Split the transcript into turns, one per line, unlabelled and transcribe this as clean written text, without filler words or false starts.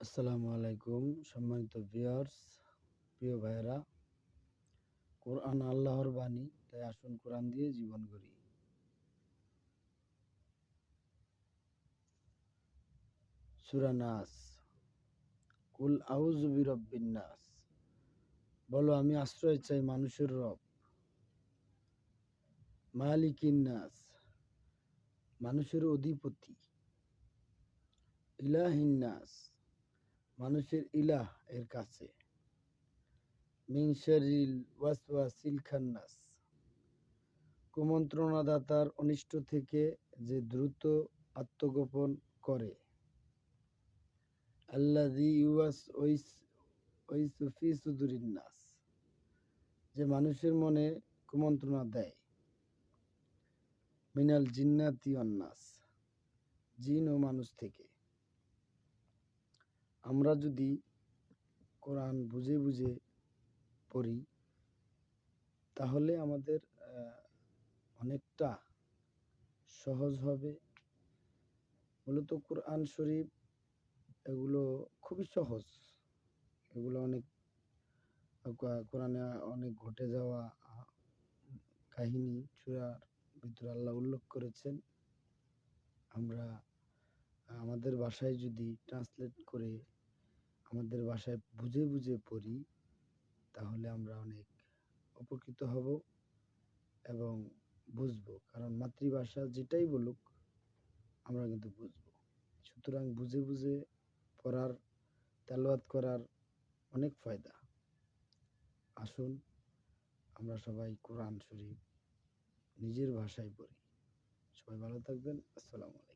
আসসালামু আলাইকুম সম্মানিত ভিউয়ার্স, প্রিয় ভাইয়েরা। কোরআন আল্লাহর বাণী, তাই আসুন কোরআন দিয়ে জীবন গড়ি। সূরা নাস। কুল আউযু বিরাব্বিন নাস, বলো আমি আশ্রয় চাই মানুষের রব। মালিকিন নাস, মানুষের অধিপতি। ইলাহিন নাস, মানুষের ইলাহ এর কাছে। মিন শাররিল ওয়াসওয়াসিল খান্নাস, কুমন্ত্রণাদাতার অনিষ্ট থেকে যে দ্রুত আত্মগোপন করে। আল্লাযী ইউওয়াসউইসু ফি সুদুরিন নাস, যে মানুষের মনে কুমন্ত্রণা দেয়। মিনাল জিন্নাতি ওয়ান নাস, জিন ও মানুষ থেকে। আমরা যদি কোরআন বুঝে বুঝে পড়ি, তাহলে আমাদের অনেকটা সহজ হবে। মূলত কোরআন শরীফ এগুলো খুবই সহজ। এগুলো অনেক কোরআনে অনেক ঘটে যাওয়া কাহিনী সূরার ভিতরে আল্লাহ উল্লেখ করেছেন। আমরা আমাদের ভাষায় যদি ট্রান্সলেট করে আমাদের ভাষায় বুঝে বুঝে পড়ি, তাহলে আমরা অনেক উপকৃত হব এবং বুঝবো। কারণ মাতৃভাষা যেটাই বলুক, আমরা কিন্তু বুঝবো। সুতরাং বুঝে বুঝে পড়ার, তেলাওয়াত করার অনেক ফায়দা। আসুন আমরা সবাই কোরআন শরীফ নিজের ভাষায় পড়ি। সবাই ভালো থাকবেন। আসসালামু আলাইকুম।